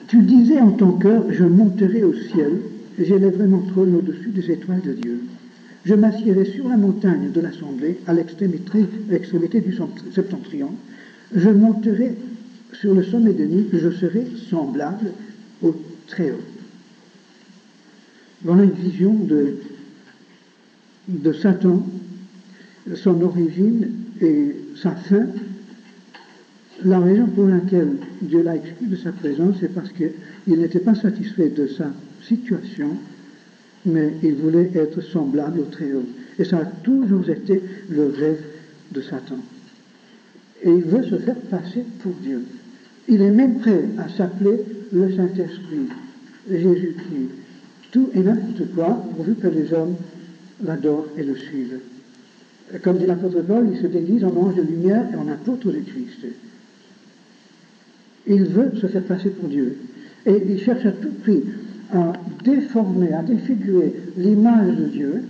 Tu disais en ton cœur, je monterai au ciel, j'élèverai mon trône au-dessus des étoiles de Dieu. Je m'assiérai sur la montagne de l'assemblée, à l'extrémité du septentrion. Je monterai sur le sommet des nues, je serai semblable au Très-Haut. Voilà une vision de Satan, son origine et sa fin. La raison pour laquelle Dieu l'a exclu de sa présence, c'est parce qu'il n'était pas satisfait de sa situation, mais il voulait être semblable au Très-Haut. Et ça a toujours été le rêve de Satan. Et il veut se faire passer pour Dieu. Il est même prêt à s'appeler le Saint-Esprit, Jésus-Christ, tout et n'importe quoi, pourvu que les hommes l'adorent et le suivent. Comme dit l'apôtre Paul, il se déguise en ange de lumière et en apôtre de Christ. Il veut se faire passer pour Dieu. Et il cherche à tout prix à déformer, à défigurer l'image de Dieu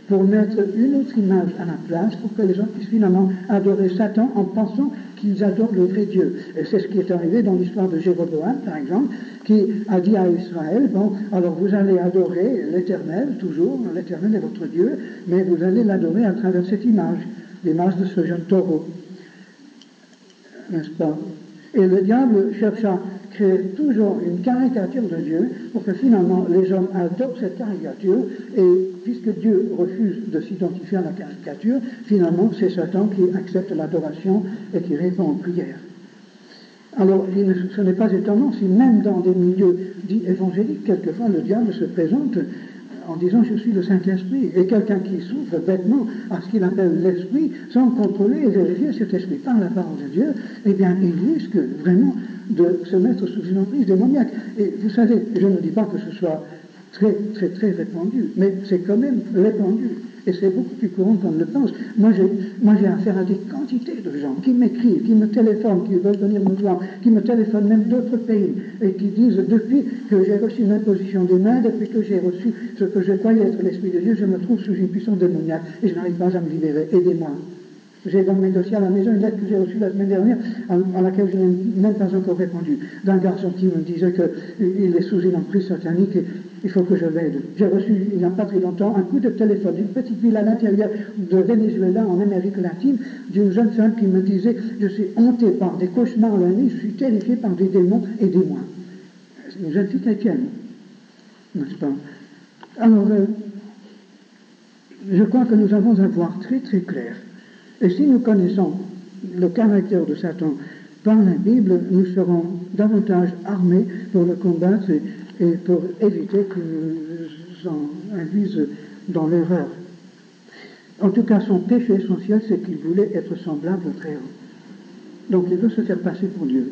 pour mettre une autre image à la place pour que les gens puissent finalement adorer Satan en pensant qu'ils adorent le vrai Dieu. Et c'est ce qui est arrivé dans l'histoire de Jéroboam, par exemple, qui a dit à Israël, bon, alors vous allez adorer l'Éternel, toujours, l'Éternel est votre Dieu, mais vous allez l'adorer à travers cette image, l'image de ce jeune taureau. N'est-ce pas? Et le diable cherche à créer toujours une caricature de Dieu pour que finalement les hommes adoptent cette caricature et puisque Dieu refuse de s'identifier à la caricature, finalement c'est Satan qui accepte l'adoration et qui répond aux prières. Alors ce n'est pas étonnant si même dans des milieux dits évangéliques, quelquefois le diable se présente en disant je suis le Saint-Esprit, et quelqu'un qui souffre bêtement à ce qu'il appelle l'Esprit, sans contrôler et vérifier cet Esprit par la parole de Dieu, eh bien il risque vraiment de se mettre sous une emprise démoniaque. Et vous savez, je ne dis pas que ce soit très, très, très répandu, mais c'est quand même répandu. Et c'est beaucoup plus courant qu'on ne le pense. Moi, j'ai affaire à des quantités de gens qui m'écrivent, qui me téléphonent, qui veulent venir me voir, qui me téléphonent même d'autres pays, et qui disent, depuis que j'ai reçu l'imposition des mains, depuis que j'ai reçu ce que je croyais être l'Esprit de Dieu, je me trouve sous une puissance démoniaque, et je n'arrive pas à me libérer. Aidez-moi. J'ai dans mes dossiers à la maison une lettre que j'ai reçue la semaine dernière, à laquelle je n'ai même pas encore répondu, d'un garçon qui me disait qu'il est sous une emprise satanique et il faut que je l'aide. J'ai reçu, il n'y a pas très longtemps, un coup de téléphone d'une petite ville à l'intérieur de Venezuela, en Amérique latine, d'une jeune femme qui me disait « Je suis hantée par des cauchemars la nuit, je suis terrifiée par des démons, aidez-moi. » C'est une jeune fille chrétienne, n'est-ce pas? Alors, je crois que nous avons à voir très très clair. Et si nous connaissons le caractère de Satan par la Bible, nous serons davantage armés pour le combattre et pour éviter qu'il nous en induise dans l'erreur. En tout cas, son péché essentiel, c'est qu'il voulait être semblable au Très-Haut. Donc il veut se faire passer pour Dieu.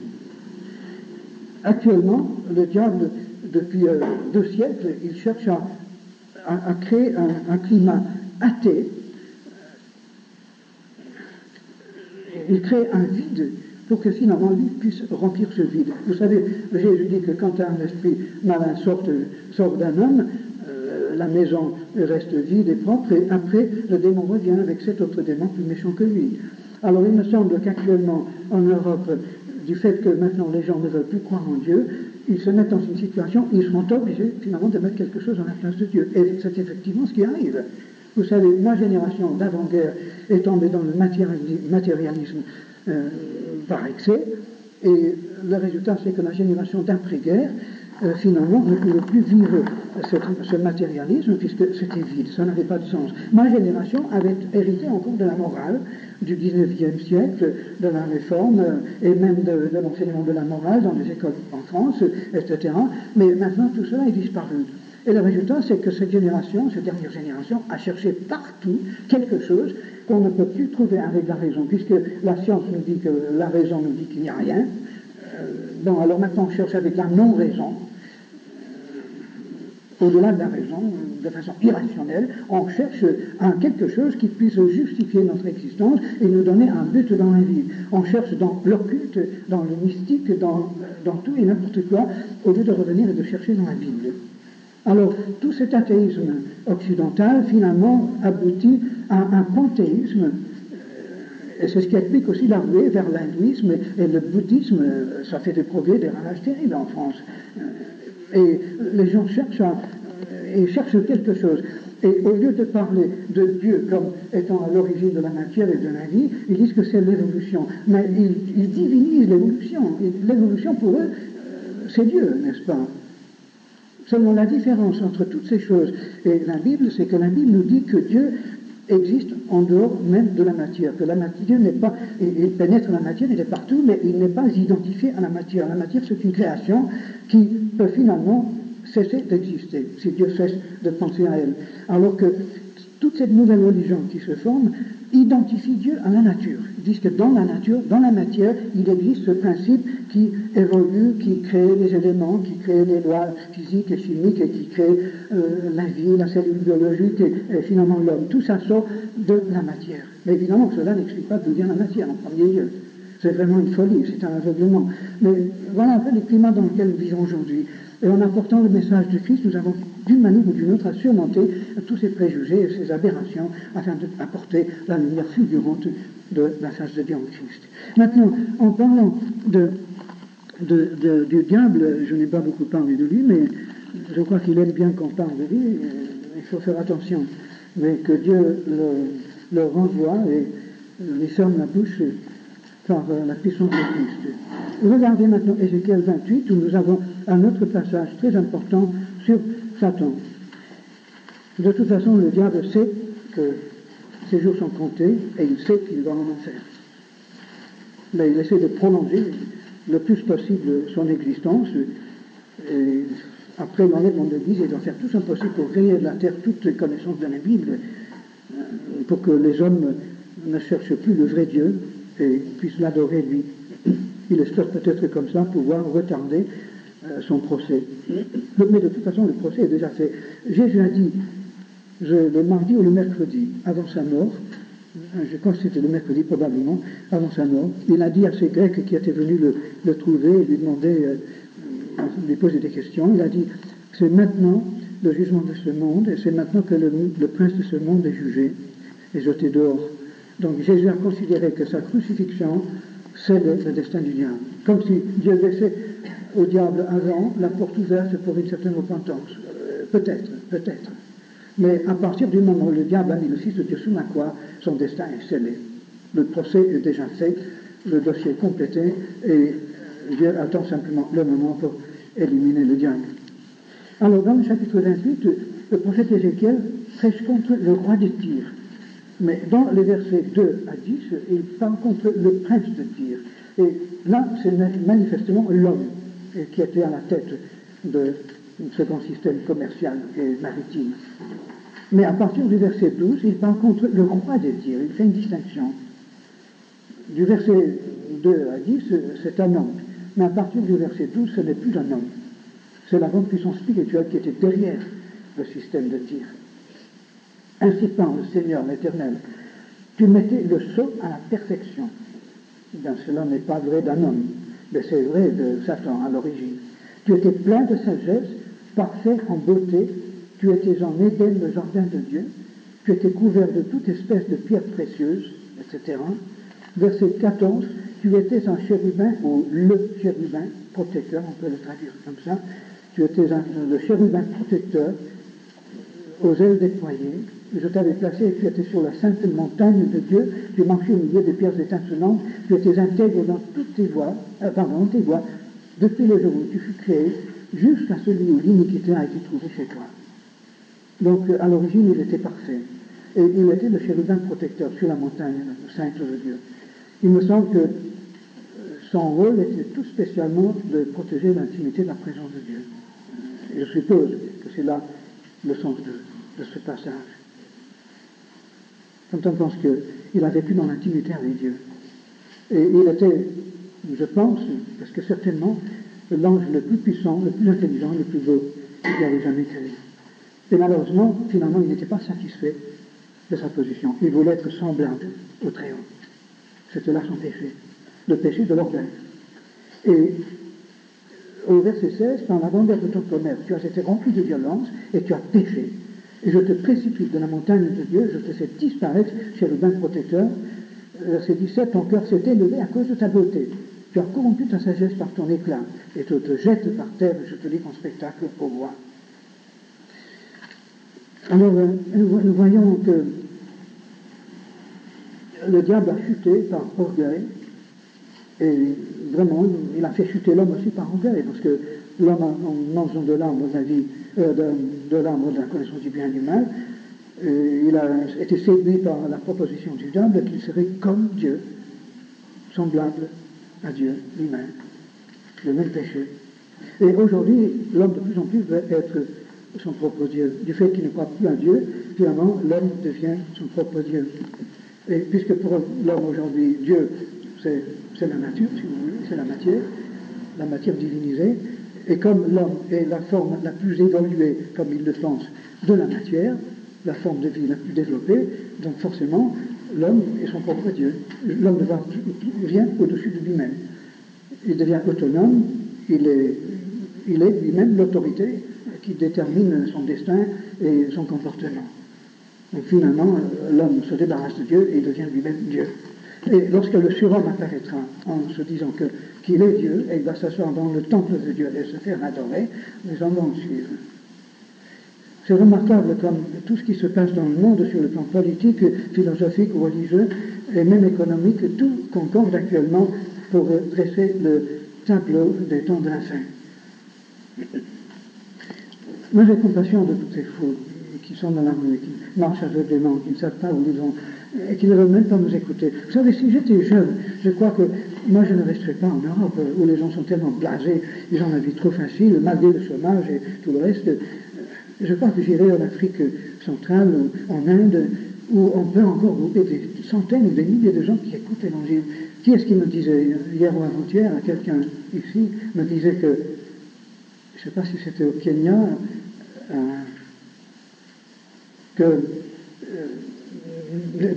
Actuellement, le diable, depuis 2 siècles, il cherche à créer un climat athée. Il crée un vide pour que finalement lui puisse remplir ce vide. Vous savez, Jésus dit que quand un esprit malin sort d'un homme, la maison reste vide et propre, et après le démon revient avec cet autre démon plus méchant que lui. Alors il me semble qu'actuellement en Europe, du fait que maintenant les gens ne veulent plus croire en Dieu, ils se mettent dans une situation où ils seront obligés finalement de mettre quelque chose à la place de Dieu. Et c'est effectivement ce qui arrive. Vous savez, ma génération d'avant-guerre est tombée dans le matérialisme par excès, et le résultat, c'est que la génération d'après-guerre, finalement, ne pouvait plus vivre ce matérialisme, puisque c'était vide, ça n'avait pas de sens. Ma génération avait hérité encore de la morale du 19e siècle, de la réforme, et même de l'enseignement de la morale dans les écoles en France, etc. Mais maintenant, tout cela est disparu. Et le résultat, c'est que cette dernière génération, a cherché partout quelque chose qu'on ne peut plus trouver avec la raison, puisque la science nous dit que la raison nous dit qu'il n'y a rien. Bon, alors maintenant on cherche avec la non-raison, au-delà de la raison, de façon irrationnelle, on cherche quelque chose qui puisse justifier notre existence et nous donner un but dans la vie. On cherche dans l'occulte, dans le mystique, dans tout et n'importe quoi, au lieu de revenir et de chercher dans la Bible. Alors, tout cet athéisme occidental, finalement, aboutit à un panthéisme, Et c'est ce qui explique aussi la ruée vers l'hindouisme et le bouddhisme. Ça fait des progrès, des ravages terribles en France. Et les gens cherchent quelque chose. Et au lieu de parler de Dieu comme étant à l'origine de la matière et de la vie, ils disent que c'est l'évolution. Mais ils divinisent l'évolution. Et l'évolution, pour eux, c'est Dieu, n'est-ce pas? Seulement la différence entre toutes ces choses et la Bible, c'est que la Bible nous dit que Dieu existe en dehors même de la matière, que la matière n'est pas, il pénètre la matière, il est partout, mais il n'est pas identifié à la matière. La matière, c'est une création qui peut finalement cesser d'exister, si Dieu cesse de penser à elle. Alors que toute cette nouvelle religion qui se forme identifie Dieu à la nature. Ils disent que dans la nature, dans la matière, il existe ce principe qui évolue, qui crée les éléments, qui crée les lois physiques et chimiques et qui crée la vie, la cellule biologique et finalement l'homme. Tout ça sort de la matière. Mais évidemment, cela n'explique pas d'où vient la matière en premier lieu. C'est vraiment une folie, c'est un aveuglement. Mais voilà un peu le climat dans lequel nous vivons aujourd'hui. Et en apportant le message de Christ, nous avons d'une manière ou d'une autre à surmonter tous ces préjugés et ces aberrations afin d'apporter la lumière fulgurante de la face de Dieu en Christ. Maintenant, en parlant du diable, je n'ai pas beaucoup parlé de lui, mais je crois qu'il aime bien qu'on parle de lui. Il faut faire attention, mais que Dieu le renvoie et lui ferme la bouche par la puissance de Christ. Regardez maintenant Ézéchiel 28, où nous avons un autre passage très important sur Satan. De toute façon, le diable sait que ses jours sont comptés et il sait qu'il va en enfer. Mais il essaie de prolonger le plus possible son existence. Et après l'enlèvement de l'Église, il doit faire tout son possible pour rayer de la terre toutes les connaissances de la Bible, pour que les hommes ne cherchent plus le vrai Dieu et puissent l'adorer lui. Il espère peut-être comme ça pouvoir retarder son procès. Mais de toute façon, le procès est déjà fait. Jésus a dit, le mardi ou le mercredi, avant sa mort, je pense que c'était le mercredi probablement, avant sa mort, il a dit à ces Grecs qui étaient venus le trouver et lui demander, lui poser des questions, il a dit, c'est maintenant le jugement de ce monde, et c'est maintenant que le prince de ce monde est jugé et jeté dehors. Donc Jésus a considéré que sa crucifixion, c'est le destin du diable. Comme si Dieu laissait au diable avant la porte ouverte pour une certaine repentance. Peut-être. Mais à partir du moment où le diable a mis le Fils de Dieu sous la croix, son destin est scellé. Le procès est déjà fait, le dossier est complété, et Dieu attend simplement le moment pour éliminer le diable. Alors, dans le chapitre 28, le prophète Ézéchiel prêche contre le roi de Tyr. Mais dans les versets 2 à 10, il parle contre le prince de Tyr. Et là, c'est manifestement l'homme qui était à la tête de ce grand système commercial et maritime. Mais à partir du verset 12, il parle contre le roi de Tyr. Il fait une distinction. Du verset 2 à 10, c'est un homme. Mais à partir du verset 12, ce n'est plus un homme. C'est la grande puissance spirituelle qui était derrière le système de Tyr. Ainsi parle le Seigneur l'Éternel. Tu mettais le sceau à la perfection. Ben, cela n'est pas vrai d'un homme, mais c'est vrai de Satan à l'origine. Tu étais plein de sagesse, parfait en beauté. Tu étais en Éden, le jardin de Dieu. Tu étais couvert de toute espèce de pierres précieuses, etc. Verset 14. Tu étais un chérubin, ou le chérubin protecteur, on peut le traduire comme ça. Tu étais le chérubin protecteur, aux ailes déployées. Je t'avais placé et tu étais sur la sainte montagne de Dieu. Tu marchais au milieu des pierres étincelantes. Tu étais intègre dans toutes tes voies, depuis le jour où tu fus créé, jusqu'à celui où l'iniquité a été trouvée chez toi. Donc, à l'origine, il était parfait. Et il était le chérubin protecteur sur la montagne sainte de Dieu. Il me semble que son rôle était tout spécialement de protéger l'intimité de la présence de Dieu. Et je suppose que c'est là le sens de ce passage. Quand on pense qu'il a vécu dans l'intimité avec Dieu. Et il était, je pense, parce que certainement, l'ange le plus puissant, le plus intelligent, le plus beau qu'il avait jamais créé. Et malheureusement, finalement, il n'était pas satisfait de sa position. Il voulait être semblable au Très-Haut. C'était là son péché, le péché de l'orgueil. Et au verset 16, dans la grandeur de ton tonnerre, tu as été rempli de violence et tu as péché. Et je te précipite de la montagne de Dieu, je te fais disparaître, chérubin protecteur, verset 17, ton cœur s'est élevé à cause de ta beauté. Tu as corrompu ta sagesse par ton éclat, et tu te jettes par terre, et je te livre en spectacle au roi. Alors, nous voyons que le diable a chuté par orgueil, et vraiment, il a fait chuter l'homme aussi par orgueil, parce que l'homme, en mangeant de l'arbre de l'arbre de la connaissance du bien et du mal, il a été séduit par la proposition du diable qu'il serait comme Dieu, semblable à Dieu lui-même, le même péché. Et aujourd'hui, l'homme de plus en plus veut être son propre Dieu. Du fait qu'il ne croit plus à Dieu, finalement, l'homme devient son propre Dieu. Et puisque pour l'homme aujourd'hui, Dieu, c'est la nature, si vous voulez, c'est la matière divinisée, et comme l'homme est la forme la plus évoluée, comme il le pense, de la matière, la forme de vie la plus développée, donc forcément, l'homme est son propre Dieu. L'homme vient au-dessus de lui-même. Il devient autonome, il est lui-même l'autorité qui détermine son destin et son comportement. Donc finalement, l'homme se débarrasse de Dieu et devient lui-même Dieu. Et lorsque le surhomme apparaîtra en se disant qu'il est Dieu et il va s'asseoir dans le temple de Dieu et se faire adorer, les gens vont le suivre. C'est remarquable comme tout ce qui se passe dans le monde sur le plan politique, philosophique, religieux et même économique, tout concorde actuellement pour dresser le tableau des temps de la fin. Moi j'ai compassion de tous ces fous qui sont dans la rue, qui marchent aveuglément, qui ne savent pas où ils vont, et qui ne veulent même pas nous écouter. Vous savez, si j'étais jeune, je crois que moi je ne resterais pas en Europe, où les gens sont tellement blasés, ils ont la vie trop facile, malgré le chômage et tout le reste. Je crois que j'irai en Afrique centrale, ou en Inde, où on peut encore trouver des centaines ou des milliers de gens qui écoutent l'Évangile. Qui est-ce qui me disait, hier ou avant-hier, quelqu'un ici me disait que, je ne sais pas si c'était au Kenya,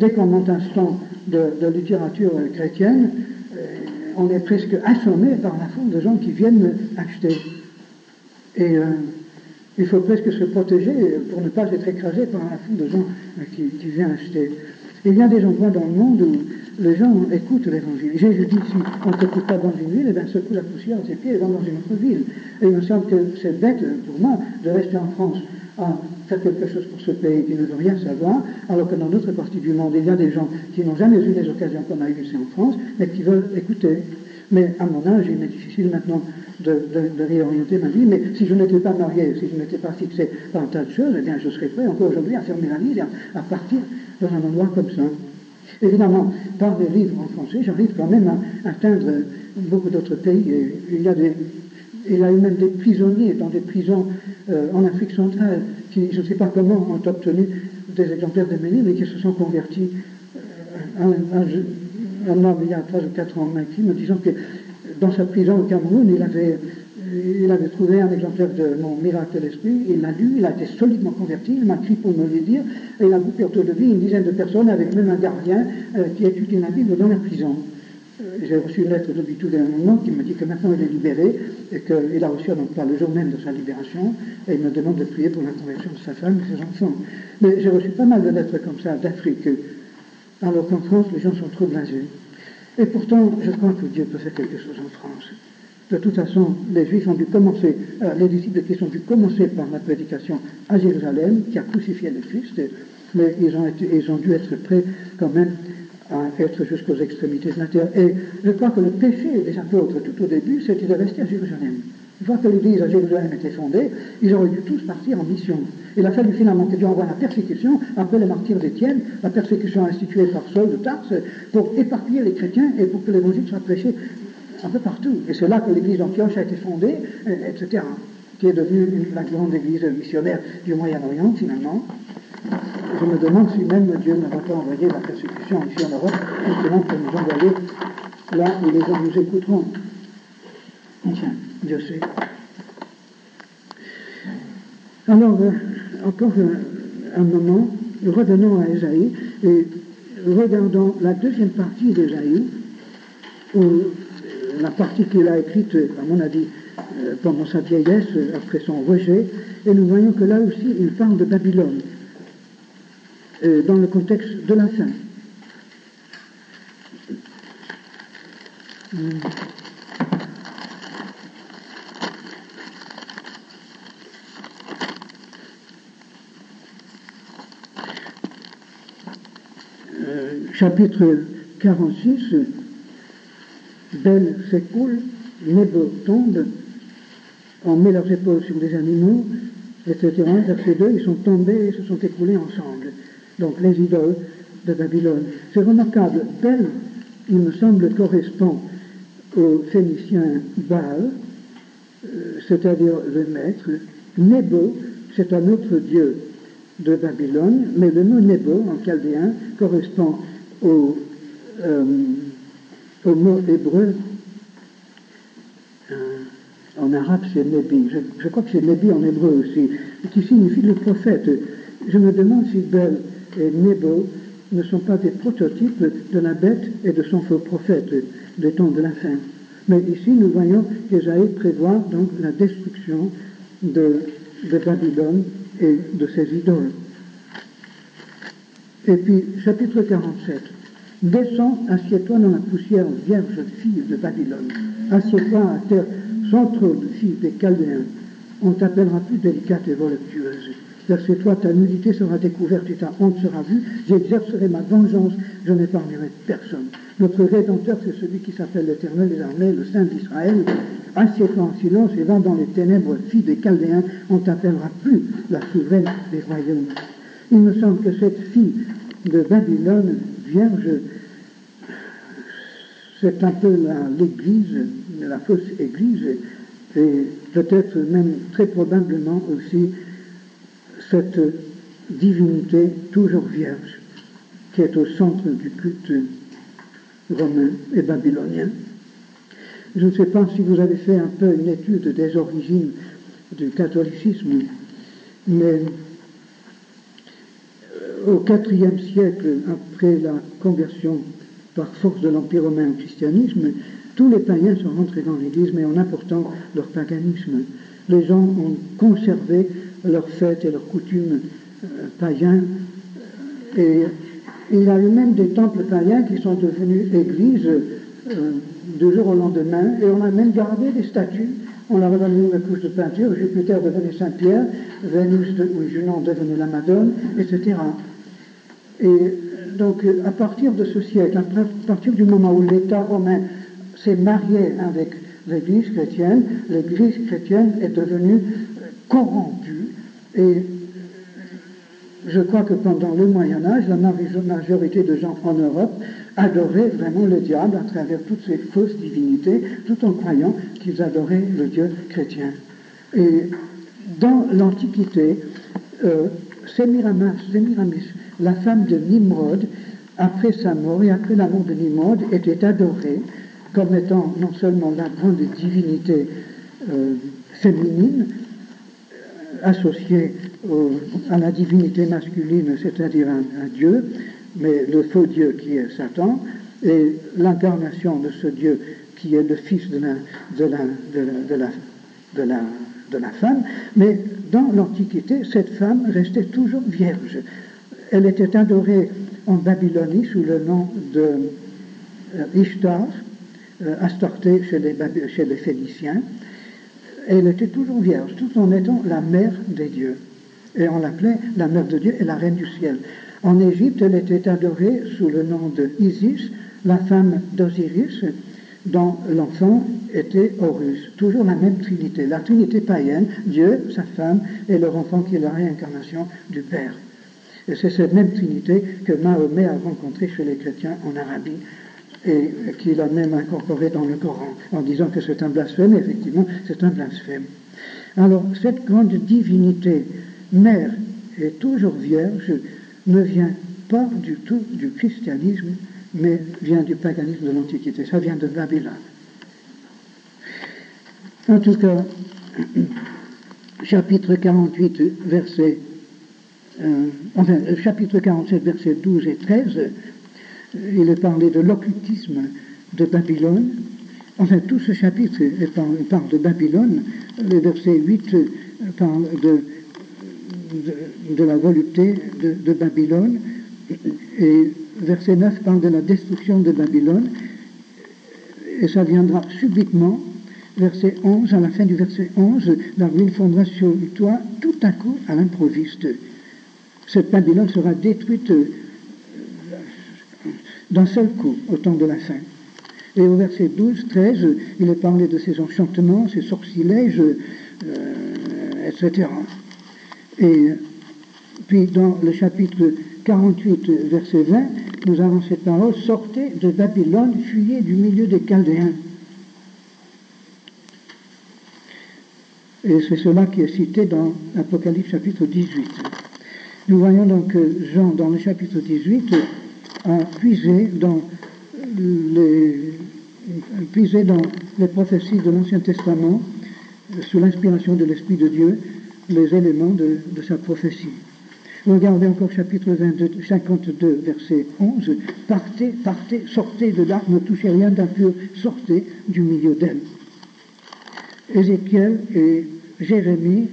dès qu'on monte un stand de littérature chrétienne, on est presque assommé par la foule de gens qui viennent acheter. Et il faut presque se protéger pour ne pas être écrasé par la foule de gens qui viennent acheter. Il y a des endroits dans le monde où les gens écoutent l'Évangile. Jésus dit, si on ne t'écoute pas dans une ville, eh bien secoue la poussière de ses pieds et va dans une autre ville. Et il me semble que c'est bête pour moi de rester en France à faire quelque chose pour ce pays qui ne veut rien savoir, alors que dans d'autres parties du monde, il y a des gens qui n'ont jamais eu les occasions qu'on a eues ici en France, mais qui veulent écouter. Mais à mon âge, il m'est difficile maintenant de réorienter ma vie, mais si je n'étais pas marié, si je n'étais pas fixé par un tas de choses, eh bien je serais prêt encore aujourd'hui à fermer la vie, à partir dans un endroit comme ça. Évidemment, par des livres en français, j'arrive quand même à atteindre beaucoup d'autres pays. Et il y a eu même des prisonniers dans des prisons en Afrique centrale qui, je ne sais pas comment, ont obtenu des exemplaires de mes livres et qui se sont convertis. Un homme, il y a 3 ou 4 ans, qui me disant que dans sa prison au Cameroun, il avait trouvé un exemplaire de mon Miracle de l'Esprit, il l'a lu, il a été solidement converti, il m'a écrit pour me le dire, et il a groupé autour de lui une dizaine de personnes avec même un gardien qui étudie la Bible dans la prison. J'ai reçu une lettre de Bitou dernièrement qui me dit que maintenant il est libéré et qu'il a reçu un emploi le jour même de sa libération et il me demande de prier pour la conversion de sa femme et ses enfants. Mais j'ai reçu pas mal de lettres comme ça d'Afrique, alors qu'en France les gens sont trop blasés. Et pourtant, je crois que Dieu peut faire quelque chose en France. De toute façon, les Juifs ont dû commencer, les disciples de Christ ont dû commencer par la prédication à Jérusalem, qui a crucifié le Christ, mais ils ont dû être prêts quand même à être jusqu'aux extrémités de la terre. Et je crois que le péché des apôtres tout au début, c'était de rester à Jérusalem. Une fois que l'église à Jérusalem était fondée, ils auraient dû tous partir en mission. Il a fallu finalement que Dieu envoie la persécution, après les martyrs d'Étienne, la persécution instituée par Saul de Tarse, pour éparpiller les chrétiens et pour que l'évangile soit prêché un peu partout. Et c'est là que l'église d'Antioche a été fondée, etc., qui est devenue la grande église missionnaire du Moyen-Orient, finalement. Je me demande si même Dieu ne va pas envoyer la persécution ici en Europe, justement pour nous envoyer là où les gens nous écouteront. Tiens, Dieu sait. Alors, encore un moment, revenons à Ésaïe et regardons la deuxième partie d'Ésaïe, où la partie qu'il a écrite, à mon avis, pendant sa vieillesse, après son rejet, et nous voyons que là aussi, il parle de Babylone, dans le contexte de la fin. Chapitre 46, Bel s'écoule, Nebo tombe, on met leurs épaules sur des animaux, etc. Verset 2, ils sont tombés et se sont écoulés ensemble. Donc les idoles de Babylone. C'est remarquable, Bel, il me semble, correspond au phénicien Baal, c'est-à-dire le maître. Nebo, c'est un autre dieu de Babylone, mais le mot Nebo, en chaldéen, correspond au mot hébreu. En arabe, c'est Nebi. Je crois que c'est Nebi en hébreu aussi, qui signifie le prophète. Je me demande si Bel et Nebo ne sont pas des prototypes de la bête et de son faux prophète des temps de la fin. Mais ici, nous voyons qu'Ésaïe prévoit donc la destruction de Babylone et de ses idoles. Et puis, chapitre 47. Descends, assieds-toi dans la poussière, vierge fille de Babylone. Assieds-toi à terre, sans trône, fille des Chaldéens. On t'appellera plus délicate et voluptueuse. Verset 3, ta nudité sera découverte et ta honte sera vue. J'exercerai ma vengeance, je n'épargnerai personne. Notre Rédempteur, c'est celui qui s'appelle l'Éternel des armées, le Saint d'Israël. Assieds-toi en silence et va dans les ténèbres, fille des Chaldéens. On t'appellera plus la souveraine des royaumes. Il me semble que cette fille de Babylone, vierge, c'est un peu l'église, la fausse église, et peut-être même très probablement aussi cette divinité toujours vierge qui est au centre du culte romain et babylonien. Je ne sais pas si vous avez fait un peu une étude des origines du catholicisme, mais au IVe siècle, après la conversion par force de l'Empire romain au christianisme, tous les païens sont rentrés dans l'Église, mais en apportant leur paganisme. Les gens ont conservé leurs fêtes et leurs coutumes païens, et il y a eu même des temples païens qui sont devenus églises du jour au lendemain, et on a même gardé des statues. On leur a donné une couche de peinture, Jupiter devenait Saint-Pierre, Vénus ou Junon devenait la Madone, etc. Et donc, à partir de ce siècle, à partir du moment où l'État romain s'est marié avec l'Église chrétienne est devenue corrompue. Et je crois que pendant le Moyen-Âge, la majorité de gens en Europe adoraient vraiment le diable à travers toutes ces fausses divinités, tout en croyant qu'ils adoraient le Dieu chrétien. Et dans l'Antiquité, Sémiramis, la femme de Nimrod, après sa mort et après la mort de Nimrod, était adorée comme étant non seulement la grande divinité féminine, associée à la divinité masculine, c'est-à-dire un Dieu, mais le faux Dieu qui est Satan, et l'incarnation de ce Dieu qui est le fils de la femme. Mais dans l'Antiquité, cette femme restait toujours vierge. Elle était adorée en Babylonie sous le nom de Ishtar, Astarté chez les Phéniciens. Elle était toujours vierge, tout en étant la mère des dieux. Et on l'appelait la mère de Dieu et la reine du ciel. En Égypte, elle était adorée sous le nom de Isis, la femme d'Osiris, dont l'enfant était Horus. Toujours la même trinité, la trinité païenne, Dieu, sa femme et leur enfant qui est la réincarnation du Père. Et c'est cette même trinité que Mahomet a rencontrée chez les chrétiens en Arabie et qu'il a même incorporée dans le Coran en disant que c'est un blasphème. Et effectivement, c'est un blasphème. Alors, cette grande divinité, mère et toujours vierge, ne vient pas du tout du christianisme, mais vient du paganisme de l'Antiquité. Ça vient de Babylone. En tout cas, chapitre 48, chapitre 47, versets 12 et 13, il est parlé de l'occultisme de Babylone. Enfin, tout ce chapitre parle de Babylone. Le verset 8 parle de la volupté de Babylone. Et verset 9 parle de la destruction de Babylone. et ça viendra subitement, verset 11, à la fin du verset 11, la ruine fondra sur toi tout à coup à l'improviste. Cette Babylone sera détruite d'un seul coup au temps de la fin. Et au verset 12, 13, il est parlé de ses enchantements, ses sortilèges, etc. Et puis dans le chapitre 48, verset 20, nous avons cette parole: sortez de Babylone, fuyez du milieu des Chaldéens. Et c'est cela qui est cité dans l'Apocalypse chapitre 18. Nous voyons donc que Jean, dans le chapitre 18, a puisé dans les prophéties de l'Ancien Testament, sous l'inspiration de l'Esprit de Dieu, les éléments de sa prophétie. Regardez encore chapitre 52, verset 11. Partez, partez, sortez de l'arc, ne touchez rien d'impur, sortez du milieu d'elle. Ézéchiel et Jérémie,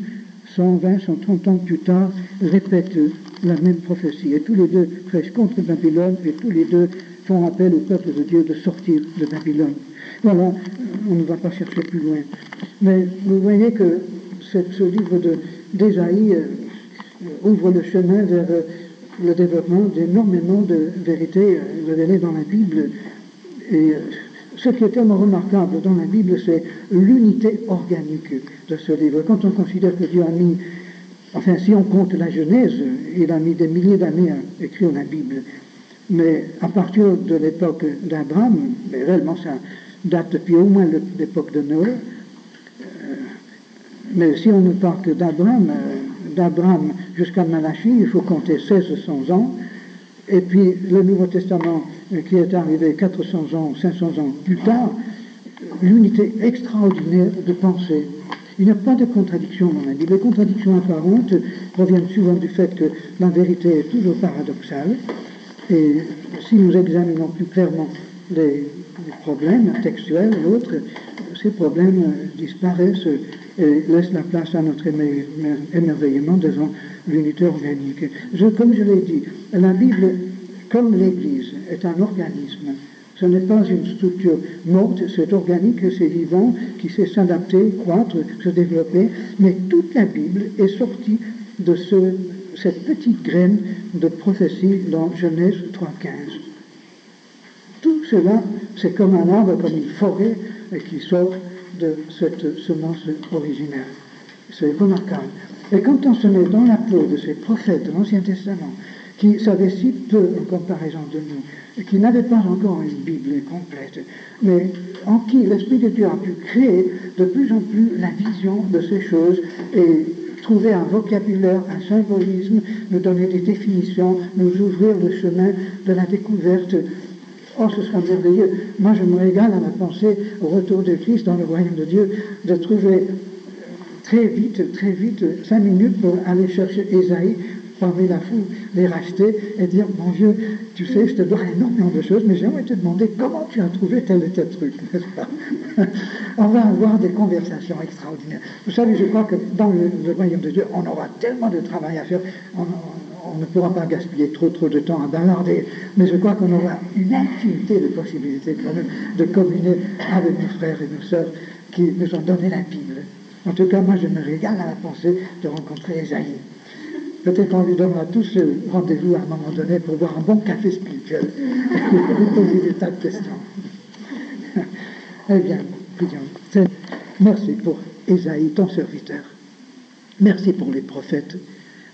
120, 130 ans plus tard, répètent la même prophétie. Et tous les deux prêchent contre Babylone, et tous les deux font appel au peuple de Dieu de sortir de Babylone. Voilà, on ne va pas chercher plus loin. Mais vous voyez que ce livre d'Ésaïe ouvre le chemin vers le développement d'énormément de vérités révélées dans la Bible. Et ce qui est tellement remarquable dans la Bible, c'est l'unité organique de ce livre. Quand on considère que Dieu a mis, enfin si on compte la Genèse, il a mis des milliers d'années à écrire la Bible. Mais à partir de l'époque d'Abraham, mais réellement ça date depuis au moins l'époque de Noé, mais si on ne parle que d'Abraham jusqu'à Malachie, il faut compter 1600 ans, et puis le Nouveau Testament qui est arrivé 400 ans, 500 ans plus tard, l'unité extraordinaire de pensée. Il n'y a pas de contradiction dans la Bible. Les contradictions apparentes proviennent souvent du fait que la vérité est toujours paradoxale, et si nous examinons plus clairement les problèmes textuels et autres, ces problèmes disparaissent et laissent la place à notre émerveillement devant l'unité organique. Comme je l'ai dit, la Bible, comme l'Église, est un organisme. Ce n'est pas une structure morte, c'est organique, c'est vivant, qui sait s'adapter, croître, se développer, mais toute la Bible est sortie de cette petite graine de prophétie dans Genèse 3.15. Tout cela, c'est comme un arbre, comme une forêt qui sort de cette semence originelle. C'est remarquable. Et quand on se met dans la peau de ces prophètes de l'Ancien Testament, qui savaient si peu en comparaison de nous, et qui n'avaient pas encore une Bible complète, mais en qui l'Esprit de Dieu a pu créer de plus en plus la vision de ces choses et trouver un vocabulaire, un symbolisme, nous donner des définitions, nous ouvrir le chemin de la découverte. Oh, ce sera merveilleux. Moi, je me régale à la pensée au retour de Christ dans le royaume de Dieu, de trouver très vite, 5 minutes pour aller chercher Ésaïe parmi la foule, les racheter et dire: mon Dieu, tu sais, je te dois énormément de choses, mais j'aimerais te demander comment tu as trouvé tel et tel truc, n'est-ce pas? On va avoir des conversations extraordinaires. Vous savez, je crois que dans le royaume de Dieu, on aura tellement de travail à faire, on ne pourra pas gaspiller trop de temps à bavarder, mais je crois qu'on aura une infinité de possibilités quand même de communier avec nos frères et nos sœurs qui nous ont donné la Bible. En tout cas, moi, je me régale à la pensée de rencontrer Ésaïe. Peut-être qu'on lui donnera tous rendez-vous à un moment donné pour boire un bon café spirituel et lui poser des tas de questions. Eh bien, prions. Merci pour Ésaïe, ton serviteur. Merci pour les prophètes.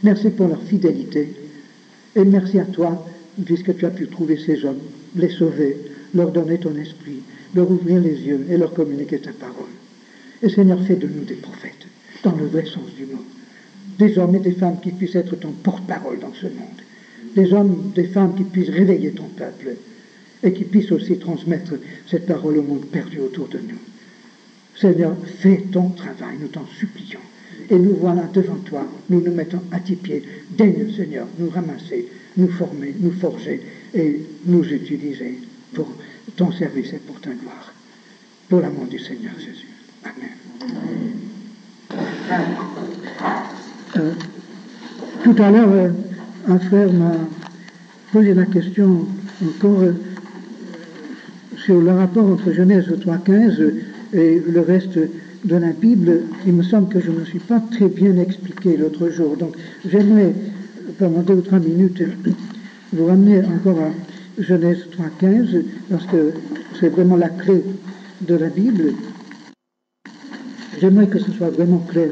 Merci pour leur fidélité. Et merci à toi, puisque tu as pu trouver ces hommes, les sauver, leur donner ton esprit, leur ouvrir les yeux et leur communiquer ta parole. Et Seigneur, fais de nous des prophètes, dans le vrai sens du mot. Des hommes et des femmes qui puissent être ton porte-parole dans ce monde. Des hommes, des femmes qui puissent réveiller ton peuple et qui puissent aussi transmettre cette parole au monde perdu autour de nous. Seigneur, fais ton travail, nous t'en supplions. Et nous voilà devant toi, nous nous mettons à tes pieds. Daigne, Seigneur, nous ramasser, nous former, nous forger et nous utiliser pour ton service et pour ta gloire. Pour l'amour du Seigneur Jésus. Amen. Tout à l'heure, un frère m'a posé la question encore sur le rapport entre Genèse 3.15 et le reste de la Bible, il me semble que je ne me suis pas très bien expliqué l'autre jour. Donc j'aimerais, pendant 2 ou 3 minutes, vous ramener encore à Genèse 3.15, parce que c'est vraiment la clé de la Bible. J'aimerais que ce soit vraiment clair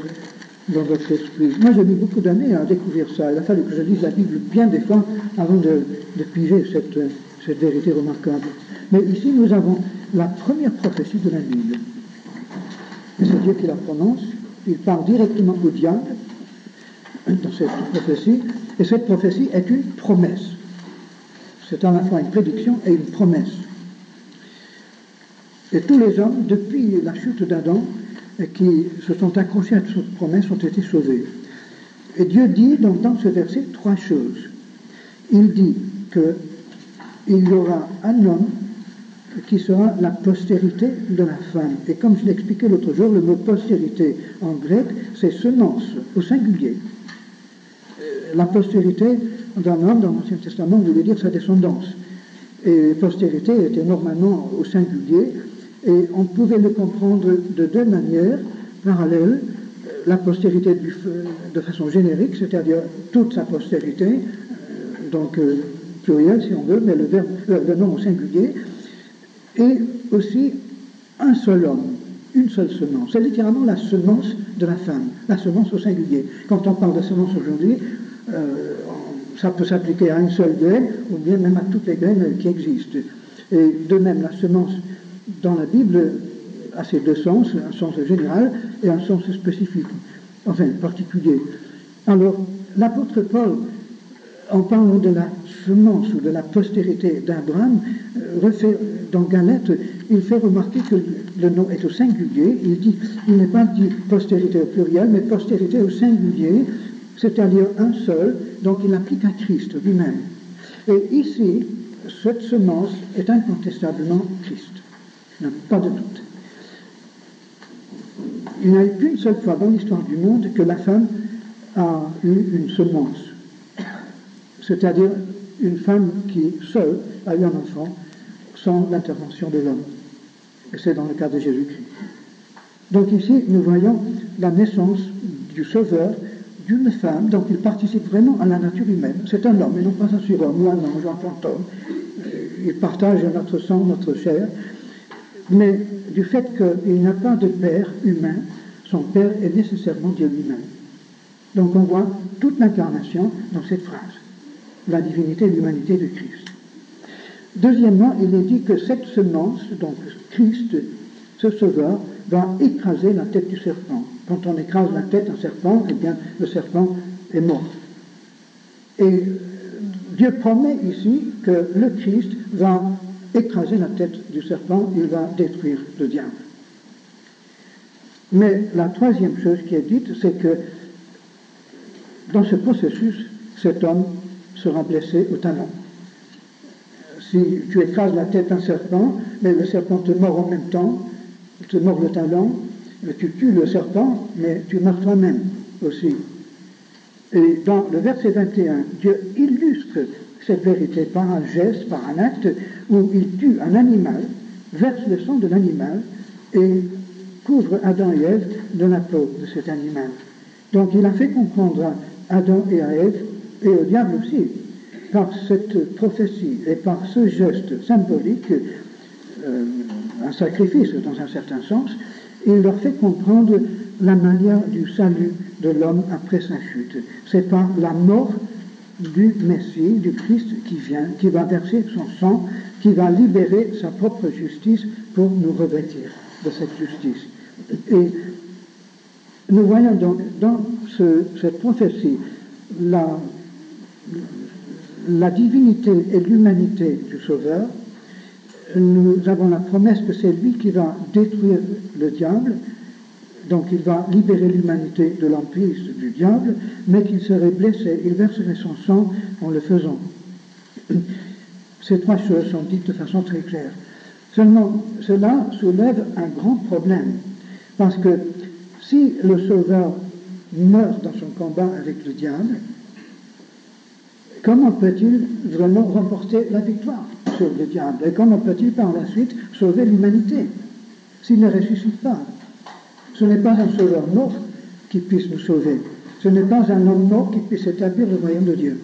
dans votre esprit. Moi, j'ai mis beaucoup d'années à découvrir ça. Il a fallu que je lise la Bible bien des fois avant de piger cette vérité remarquable. Mais ici, nous avons la première prophétie de la Bible. Et c'est Dieu qui la prononce. Il parle directement au diable dans cette prophétie. Et cette prophétie est une promesse. C'est à la fois une prédiction et une promesse. Et tous les hommes, depuis la chute d'Adam, qui se sont accrochés à cette promesse, ont été sauvés. Et Dieu dit donc dans ce verset 3 choses. Il dit qu'il y aura un homme qui sera la postérité de la femme. Et comme je l'expliquais l'autre jour, le mot postérité en grec, c'est semence, au singulier. La postérité d'un homme dans l'Ancien Testament voulait dire sa descendance. Et postérité était normalement au singulier, et on pouvait le comprendre de 2 manières parallèles. La postérité de façon générique, c'est-à-dire toute sa postérité, donc pluriel si on veut, mais le nom au singulier, et aussi un seul homme, une seule semence. C'est littéralement la semence de la femme, la semence au singulier. Quand on parle de semence aujourd'hui, ça peut s'appliquer à une seule graine, ou bien même à toutes les graines qui existent. Et de même, la semence dans la Bible a ces 2 sens, un sens général et un sens spécifique, enfin particulier. Alors, l'apôtre Paul, en parlant de la semence ou de la postérité d'Abraham, dans Galates, il fait remarquer que le nom est au singulier. Il n'est pas dit postérité au pluriel, mais postérité au singulier, c'est-à-dire un seul, donc il applique à Christ lui-même. Et ici, cette semence est incontestablement Christ. Il n'y a pas de doute. Il n'y a eu qu'une seule fois dans l'histoire du monde que la femme a eu une semence. C'est-à-dire une femme qui, seule, a eu un enfant sans l'intervention de l'homme. Et c'est dans le cas de Jésus-Christ. Donc ici, nous voyons la naissance du Sauveur d'une femme, donc il participe vraiment à la nature humaine. C'est un homme, et non pas un surhomme ou un ange ou un fantôme. Il partage notre sang, notre chair, mais du fait qu'il n'y a pas de père humain, son père est nécessairement Dieu lui-même. Donc on voit toute l'incarnation dans cette phrase, la divinité et l'humanité de Christ. Deuxièmement, il est dit que cette semence, donc Christ, ce sauveur, va écraser la tête du serpent. Quand on écrase la tête d'un serpent, eh bien, le serpent est mort. Et Dieu promet ici que le Christ va écraser la tête du serpent, il va détruire le diable. Mais la troisième chose qui est dite, c'est que dans ce processus, cet homme sera blessé au talon. Si tu écrases la tête d'un serpent, mais le serpent te mord en même temps, il te mord le talon, tu tues le serpent, mais tu meurs toi-même aussi. Et dans le verset 21, Dieu illustre cette vérité par un geste, par un acte, où il tue un animal, verse le sang de l'animal, et couvre Adam et Ève de la peau de cet animal. Donc il a fait comprendre à Adam et à Ève, et au diable aussi, par cette prophétie et par ce geste symbolique, un sacrifice dans un certain sens, il leur fait comprendre la manière du salut de l'homme après sa chute. C'est par la mort du Messie, du Christ qui vient, qui va verser son sang, qui va libérer sa propre justice pour nous revêtir de cette justice. Et nous voyons donc dans cette prophétie la divinité et l'humanité du Sauveur. Nous avons la promesse que c'est lui qui va détruire le diable, donc il va libérer l'humanité de l'emprise du diable, mais qu'il serait blessé, il verserait son sang en le faisant. Ces 3 choses sont dites de façon très claire. Seulement, cela soulève un grand problème, parce que si le Sauveur meurt dans son combat avec le diable, comment peut-il vraiment remporter la victoire? sur le diable. Et comment peut-il par la suite sauver l'humanité s'il ne ressuscite pas? Ce n'est pas un sauveur mort qui puisse nous sauver. Ce n'est pas un homme mort qui puisse établir le royaume de Dieu.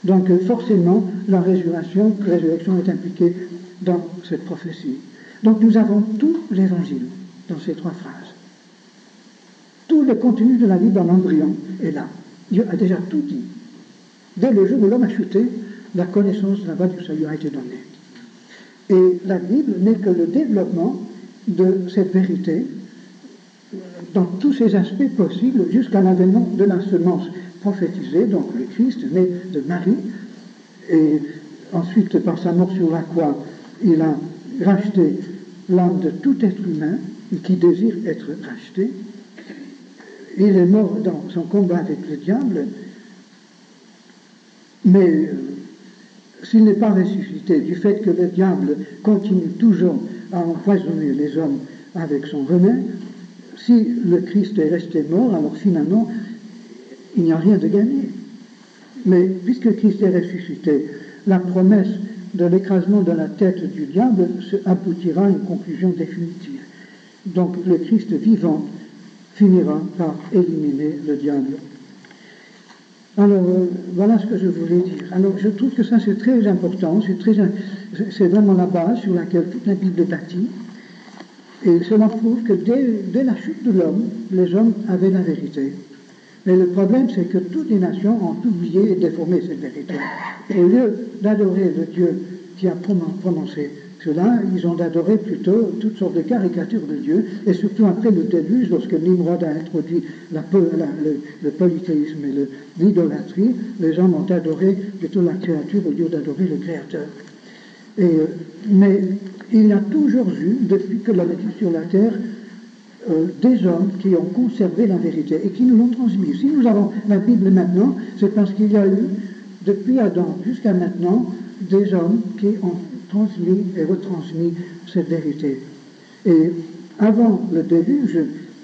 Donc forcément, la résurrection est impliquée dans cette prophétie. Donc nous avons tout l'évangile dans ces 3 phrases. Tout le contenu de la Bible en embryon est là. Dieu a déjà tout dit. Dès le jour où l'homme a chuté, la connaissance de la voie du salut a été donnée. Et la Bible n'est que le développement de cette vérité dans tous ses aspects possibles jusqu'à l'avènement de la semence prophétisée, donc le Christ né de Marie, et ensuite par sa mort sur la croix, il a racheté l'âme de tout être humain qui désire être racheté. Il est mort dans son combat avec le diable, mais s'il n'est pas ressuscité, du fait que le diable continue toujours à empoisonner les hommes avec son venin, si le Christ est resté mort, alors finalement, il n'y a rien de gagné. Mais puisque Christ est ressuscité, la promesse de l'écrasement de la tête du diable aboutira à une conclusion définitive. Donc le Christ vivant finira par éliminer le diable. Alors, voilà ce que je voulais dire. Alors, je trouve que ça, c'est très important, c'est vraiment la base sur laquelle toute la Bible est bâtie. Et cela prouve que dès la chute de l'homme, les hommes avaient la vérité. Mais le problème, c'est que toutes les nations ont oublié et déformé cette vérité. Au lieu d'adorer le Dieu qui a prononcé cela, ils ont adoré plutôt toutes sortes de caricatures de Dieu, et surtout après le déluge, lorsque Nimrod a introduit le polythéisme et l'idolâtrie, les hommes ont adoré plutôt la créature au lieu d'adorer le Créateur. Mais il y a toujours eu, depuis que l'homme est sur la terre, des hommes qui ont conservé la vérité et qui nous l'ont transmise. Si nous avons la Bible maintenant, c'est parce qu'il y a eu, depuis Adam jusqu'à maintenant, des hommes qui ont transmis et retransmis cette vérité. Et avant le déluge,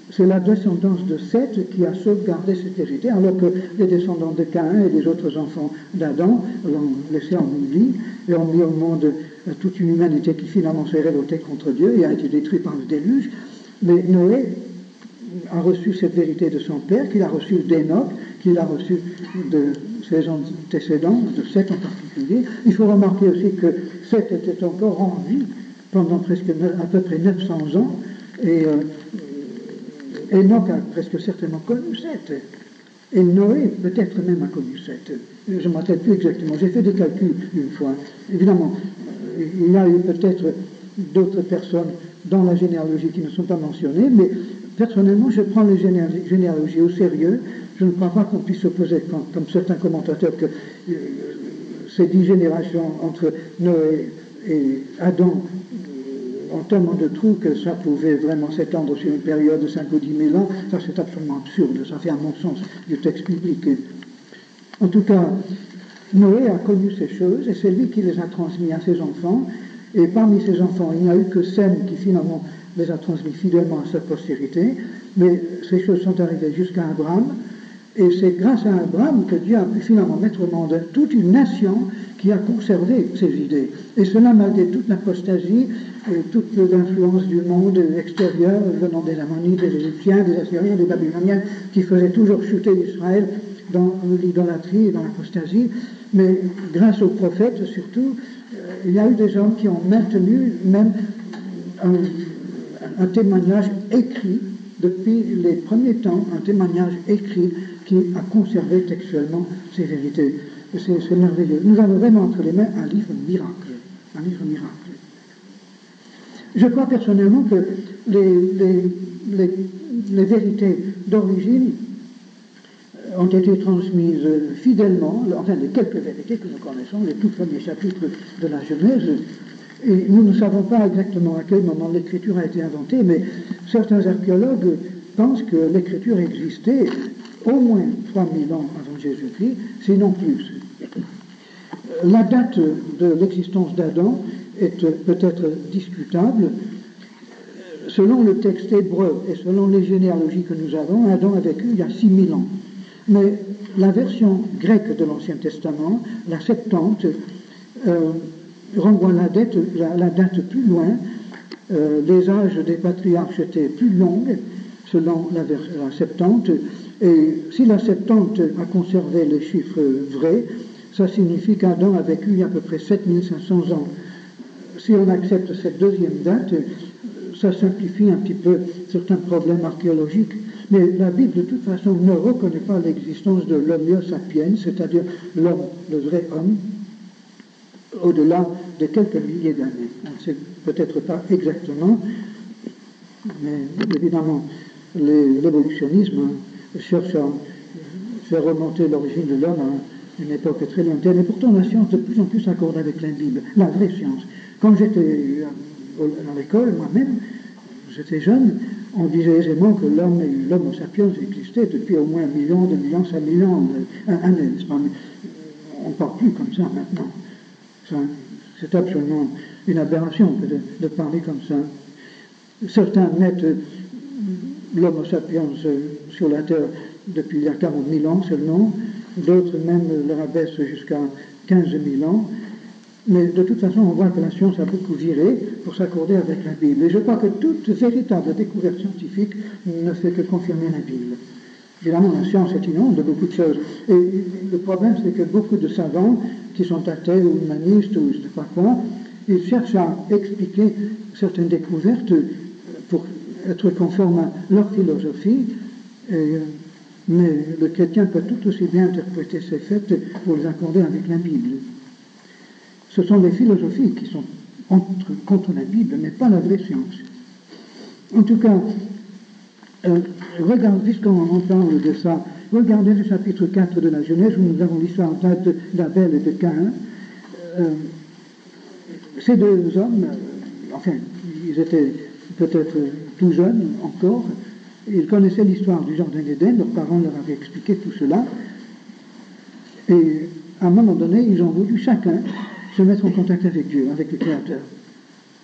c'est la descendance de Seth qui a sauvegardé cette vérité, alors que les descendants de Caïn et des autres enfants d'Adam l'ont laissé en oubli et ont mis au monde toute une humanité qui finalement s'est révoltée contre Dieu et a été détruite par le déluge. Mais Noé a reçu cette vérité de son père, qu'il a reçu d'Enoch, qu'il a reçu de ses antécédents, de Seth en particulier. Il faut remarquer aussi que Seth était encore en vie pendant à peu près 900 ans, et Enoch a presque certainement connu Seth. Et Noé peut-être même a connu Seth. Je ne me rappelle plus exactement. J'ai fait des calculs une fois. Évidemment, il y a eu peut-être d'autres personnes dans la généalogie qui ne sont pas mentionnées, mais personnellement, je prends les généalogies au sérieux. Je ne crois pas qu'on puisse s'opposer, comme certains commentateurs, que ces 10 générations entre Noé et Adam ont tellement de trous que ça pouvait vraiment s'étendre sur une période de 5 ou 10 000 ans. Ça, c'est absolument absurde. Ça fait un non-sens du texte biblique. En tout cas, Noé a connu ces choses et c'est lui qui les a transmis à ses enfants. Et parmi ces enfants, il n'y a eu que Sem qui finalement les a transmis fidèlement à sa postérité, mais ces choses sont arrivées jusqu'à Abraham, et c'est grâce à Abraham que Dieu a pu finalement mettre au monde toute une nation qui a conservé ses idées. Et cela malgré toute l'apostasie, toute l'influence du monde extérieur, venant des Ammonites, des Égyptiens, des Assyriens, des Babyloniens, qui faisaient toujours chuter Israël dans l'idolâtrie et dans l'apostasie. Mais grâce aux prophètes surtout, il y a eu des hommes qui ont maintenu même un témoignage écrit, depuis les premiers temps, un témoignage écrit qui a conservé textuellement ces vérités. C'est merveilleux. Nous avons vraiment entre les mains un livre miracle. Un livre miracle. Je crois personnellement que les vérités d'origine ont été transmises fidèlement, enfin les quelques vérités que nous connaissons, les tout premiers chapitres de la Genèse, et nous ne savons pas exactement à quel moment l'écriture a été inventée, mais certains archéologues pensent que l'écriture existait au moins 3000 ans avant Jésus-Christ, sinon plus. La date de l'existence d'Adam est peut-être discutable. Selon le texte hébreu et selon les généalogies que nous avons, Adam a vécu il y a 6000 ans. Mais la version grecque de l'Ancien Testament, la Septante, renvoie la date plus loin. Les âges des patriarches étaient plus longs, selon la Septante, et si la Septante a conservé les chiffres vrais, ça signifie qu'Adam a vécu il y a à peu près 7500 ans. Si on accepte cette deuxième date, ça simplifie un petit peu certains problèmes archéologiques, mais la Bible de toute façon ne reconnaît pas l'existence de l'homo sapiens, c'est-à-dire l'homme, le vrai homme, au-delà de quelques milliers d'années. On ne sait peut-être pas exactement, mais évidemment, l'évolutionnisme cherche à faire remonter l'origine de l'homme à une époque très lointaine, et pourtant la science de plus en plus s'accorde avec la Bible, la vraie science. Quand j'étais à l'école, moi-même, j'étais jeune, on disait aisément que l'homme sapiens existait depuis au moins 1 million, 2 millions, 5 millions d'années. On ne parle plus comme ça maintenant. C'est absolument une aberration de parler comme ça. Certains mettent l'homo sapiens sur la Terre depuis il y a 40 000 ans seulement, d'autres même le rabaissent jusqu'à 15 000 ans. Mais de toute façon, on voit que la science a beaucoup viré pour s'accorder avec la Bible. Et je crois que toute véritable découverte scientifique ne fait que confirmer la Bible. Évidemment, la science est inonde de beaucoup de choses. Et le problème, c'est que beaucoup de savants, qui sont athées ou humanistes ou je ne sais pas quoi, ils cherchent à expliquer certaines découvertes pour être conformes à leur philosophie. Mais le chrétien peut tout aussi bien interpréter ces faits pour les accorder avec la Bible. Ce sont les philosophies qui sont contre la Bible, mais pas la vraie science. En tout cas, puisqu'on parle de ça, regardez le chapitre 4 de la Genèse, où nous avons l'histoire d'Abel et de Caïn. Ces deux hommes, enfin, ils étaient peut-être tout jeunes encore, ils connaissaient l'histoire du Jardin d'Éden, leurs parents leur avaient expliqué tout cela, et à un moment donné, ils ont voulu chacun se mettre en contact avec Dieu, avec le Créateur.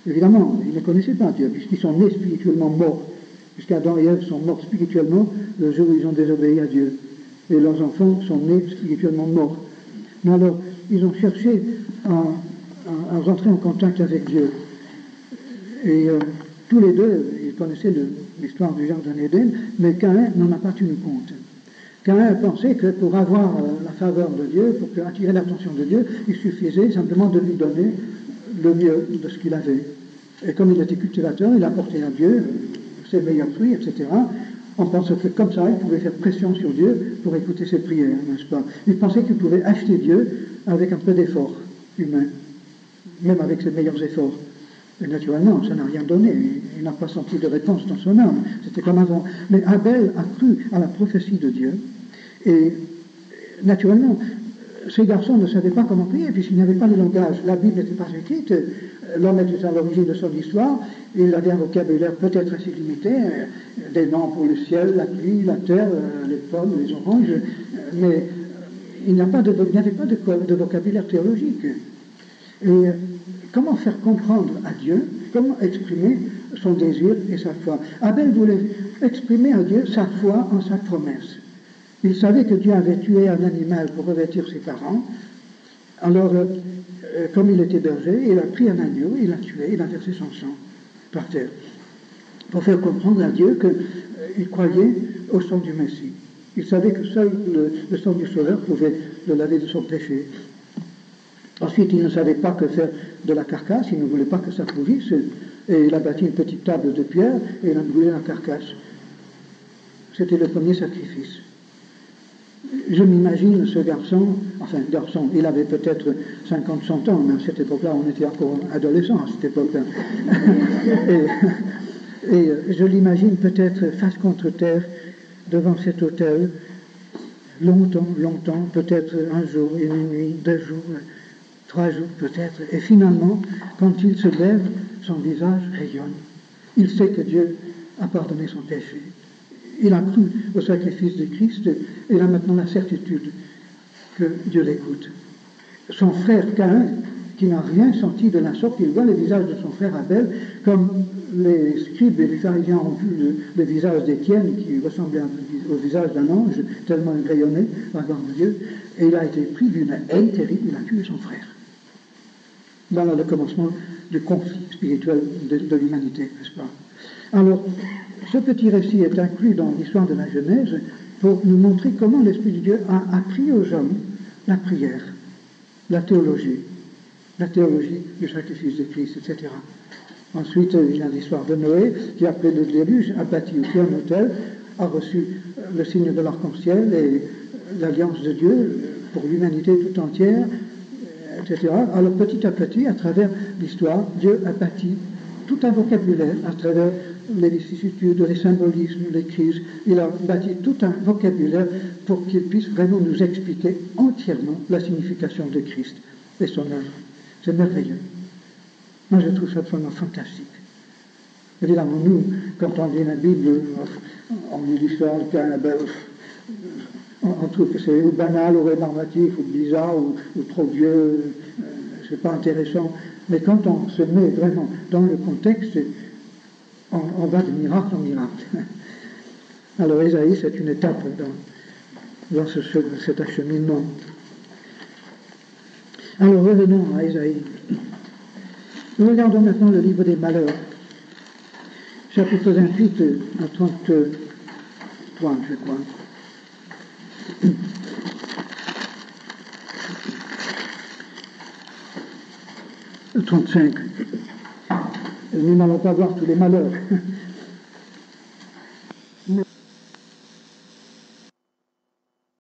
Évidemment, ils ne connaissaient pas Dieu, puisqu'ils sont nés spirituellement morts, puisqu'Adam et Ève sont morts spirituellement le jour où ils ont désobéi à Dieu. Et leurs enfants sont nés spirituellement morts. Mais alors, ils ont cherché à rentrer en contact avec Dieu. Et tous les deux, ils connaissaient l'histoire du Jardin d'Éden, mais Caïn n'en a pas tenu compte. Caïn pensait que pour avoir la faveur de Dieu, pour attirer l'attention de Dieu, il suffisait simplement de lui donner le mieux de ce qu'il avait. Et comme il était cultivateur, il apportait à Dieu ses meilleurs fruits, etc. On pense que comme ça, il pouvait faire pression sur Dieu pour écouter ses prières, n'est-ce pas? Il pensait qu'il pouvait acheter Dieu avec un peu d'effort humain, même avec ses meilleurs efforts. Et naturellement, ça n'a rien donné. Il n'a pas senti de réponse dans son âme. C'était comme avant. Mais Abel a cru à la prophétie de Dieu. Et naturellement, ces garçons ne savaient pas comment prier, puisqu'il n'y avait pas de langage. La Bible n'était pas écrite. L'homme était à l'origine de son histoire. Il avait un vocabulaire peut-être assez limité. Des noms pour le ciel, la pluie, la terre, les pommes, les oranges. Mais il n'y avait pas de vocabulaire théologique. Et comment faire comprendre à Dieu, comment exprimer son désir et sa foi? Abel voulait exprimer à Dieu sa foi en sa promesse. Il savait que Dieu avait tué un animal pour revêtir ses parents. Alors, comme il était berger, il a pris un agneau, il l'a tué, il a versé son sang par terre, pour faire comprendre à Dieu qu'il croyait au sang du Messie. Il savait que seul le sang du Sauveur pouvait le laver de son péché. Ensuite, il ne savait pas que faire de la carcasse, il ne voulait pas que ça pourrisse, et il a bâti une petite table de pierre et il a brûlé la carcasse. C'était le premier sacrifice. Je m'imagine ce garçon, il avait peut-être 50, 100 ans, mais à cette époque-là, on était encore adolescents à cette époque-là. et je l'imagine peut-être face contre terre, devant cet autel, longtemps, peut-être un jour, une nuit, 2 jours, 3 jours peut-être, et finalement, quand il se lève, son visage rayonne. Il sait que Dieu a pardonné son péché. Il a cru au sacrifice de Christ et il a maintenant la certitude que Dieu l'écoute. Son frère Caïn, qui n'a rien senti de la sorte, il voit le visage de son frère Abel, comme les scribes et les pharisiens ont vu le visage d'Étienne, qui ressemblait au visage d'un ange, tellement il rayonnait par la gloire de Dieu, et il a été pris d'une haine terrible, il a tué son frère. Voilà le commencement du conflit spirituel de l'humanité, n'est-ce pas? Alors, ce petit récit est inclus dans l'histoire de la Genèse pour nous montrer comment l'Esprit de Dieu a appris aux hommes la prière, la théologie du sacrifice de Christ, etc. Ensuite, il y a l'histoire de Noé, qui après le déluge a bâti aussi un autel, a reçu le signe de l'arc-en-ciel et l'alliance de Dieu pour l'humanité tout entière, etc. Alors petit à petit, à travers l'histoire, Dieu a bâti tout un vocabulaire, à travers les vicissitudes, les symbolismes, les crises. Il a bâti tout un vocabulaire pour qu'il puisse vraiment nous expliquer entièrement la signification de Christ et son œuvre. C'est merveilleux. Moi, je trouve ça absolument fantastique. Évidemment, nous, quand on lit la Bible, on lit l'histoire de Cain et Abel, on trouve que c'est ou banal, ou rébarbatif, ou bizarre, ou trop vieux, c'est pas intéressant. Mais quand on se met vraiment dans le contexte, on va de miracle en miracle. Alors, Ésaïe, c'est une étape dans cet acheminement. Alors, revenons à Ésaïe. Nous regardons maintenant le livre des Malheurs, chapitre 28 à 33, je crois. 35. Nous n'allons pas voir tous les malheurs.